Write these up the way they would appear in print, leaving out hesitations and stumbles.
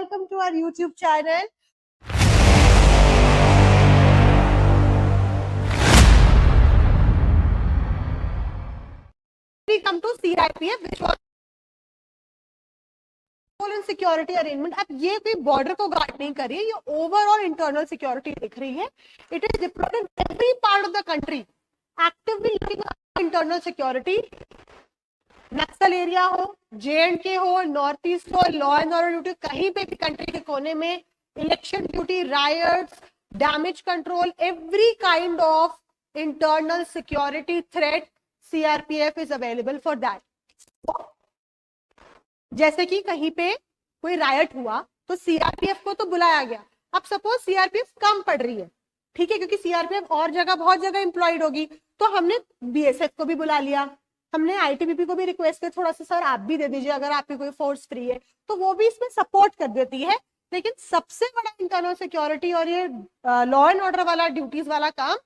welcome to our YouTube channel. We come to CIPF, which was security arrangement. अब ये कोई border को guard नहीं कर रही है, ये ओवरऑल इंटरनल सिक्योरिटी दिख रही है. It is deployed in every part of the country, actively looking at internal security. Naxal area हो, JNK हो, नॉर्थ ईस्ट हो, लॉ एंड ऑर्डर ड्यूटी कहीं पे भी कंट्री के कोने में, election duty, riots, damage control, every kind of internal security threat, CRPF is available for that. जैसे कि कहीं पे कोई रायट हुआ तो CRPF को तो बुलाया गया. अब सपोज CRPF कम पड़ रही है, ठीक है, क्योंकि CRPF और जगह बहुत जगह एम्प्लॉयड होगी, तो हमने BSF को भी बुला लिया. हमने ITBP को भी रिक्वेस्ट किया थोड़ा सा सर आप भी दे दीजिए अगर आपकी कोई फोर्स फ्री है, तो वो भी इसमें सपोर्ट कर देती है. लेकिन सबसे बड़ा इंटरनल सिक्योरिटी और ये लॉ एंड ऑर्डर वाला ड्यूटीज वाला काम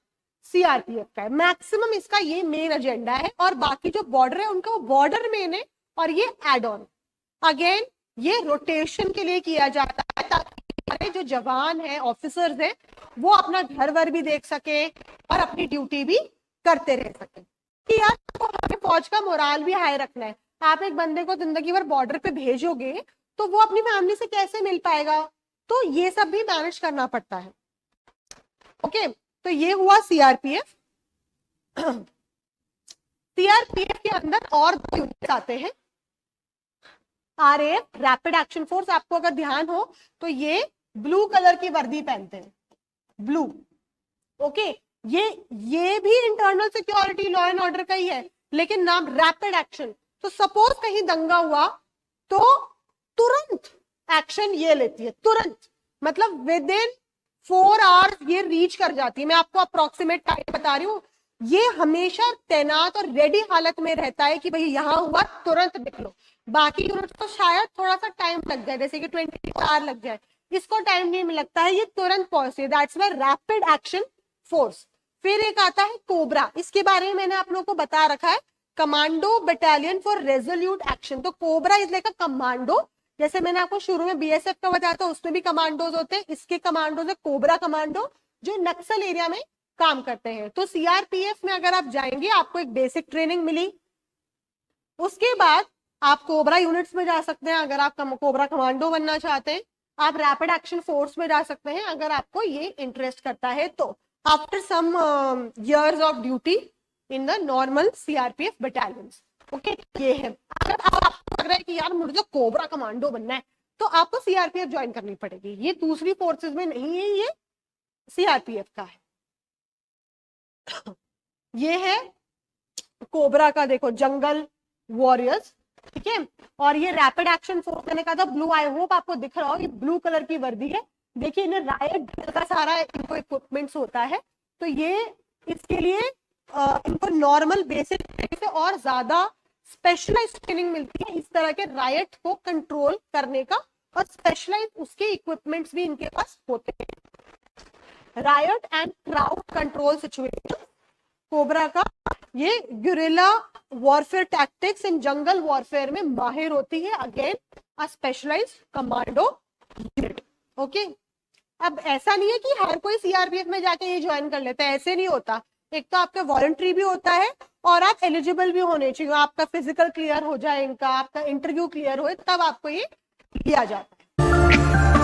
CRPF का है. मैक्सिमम इसका ये मेन एजेंडा है, और बाकी जो बॉर्डर है उनका बॉर्डर मेन है और ये एड ऑन. अगेन ये रोटेशन के लिए किया जाता है ताकि हमारे जो जवान हैं, ऑफिसर्स हैं, वो अपना घर वर भी देख सके और अपनी ड्यूटी भी करते रह सके. कि यार तो हमें फौज का मोराल भी हाई रखना है. आप एक बंदे को जिंदगी भर बॉर्डर पे भेजोगे तो वो अपनी फैमिली से कैसे मिल पाएगा, तो ये सब भी मैनेज करना पड़ता है. ओके, तो ये हुआ CRPF. CRPF के अंदर और दो यूनिट्स आते हैं. RAF, rapid action force. आपको अगर ध्यान हो तो ये ब्लू कलर की वर्दी पहनते हैं, ब्लू. ओके, ये भी internal security law and order का ही है, लेकिन नाम रैपिड एक्शन. तो सपोज कहीं दंगा हुआ तो तुरंत एक्शन ये लेती है, तुरंत, मतलब विद इन 4 आवर्स ये रीच कर जाती है. मैं आपको अप्रोक्सीमेट टाइम बता रही हूँ. ये हमेशा तैनात और रेडी हालत में रहता है कि भाई यहां हुआ तुरंत निकलो. बाकी यूनिट को शायद थोड़ा सा टाइम लग जाए, जैसे कि 24 आवर लग जाए, इसको टाइम नहीं लगता है, ये तुरंत पहुंचती है. That's why rapid action force. फिर एक आता है कोबरा. इसके बारे में मैंने आप लोगों को बता रखा है, commando battalion for resolute action. तो cobra is like a commando. जैसे मैंने आपको शुरू में BSF का बताया था, उसमें भी कमांडोज होते हैं. इसके कमांडोज है कोबरा कमांडो, जो नक्सल एरिया में काम करते हैं. तो CRPF में अगर आप जाएंगे आपको एक बेसिक ट्रेनिंग मिली, उसके बाद आप कोबरा यूनिट्स में जा सकते हैं अगर आप कोबरा कमांडो बनना चाहते हैं. आप रैपिड एक्शन फोर्स में जा सकते हैं अगर आपको ये इंटरेस्ट करता है. तो after some years of duty in the normal CRPF battalions. Okay, ये है. अगर आपको लग रहा है कि यार मुझे तो कोबरा कमांडो बनना है, तो आपको CRPF ज्वाइन करनी पड़ेगी. ये दूसरी फोर्सेस में नहीं है, ये CRPF का है. ये है कोबरा का, देखो, जंगल वॉरियर्स, ठीक है. और ये रैपिड एक्शन फोर्स, मैंने कहा था ब्लू, आई होप आपको दिख रहा हो, ये ब्लू कलर की वर्दी है. देखिए इन्हें रायट का सारा इनको इक्विपमेंट्स होता है. तो ये इसके लिए इनको नॉर्मल बेसिक से और ज्यादा स्पेशलाइज्ड ट्रेनिंग मिलती है इस तरह के रायट को कंट्रोल करने का, और स्पेशलाइज उसके इक्विपमेंट्स भी इनके पास होते हैं. Riot and crowd control situation. Cobra का ये guerrilla warfare tactics in jungle warfare में माहिर होती है. Again a specialised commando unit. Okay, अब ऐसा नहीं है कि हर कोई CRPF में जाके ये ज्वाइन कर लेता है, ऐसे नहीं होता. एक तो आपका वॉलंटरी भी होता है और आप एलिजिबल भी होने चाहिए. आपका फिजिकल क्लियर हो जाए, इनका आपका इंटरव्यू क्लियर हो, तब आपको ये किया जाता है.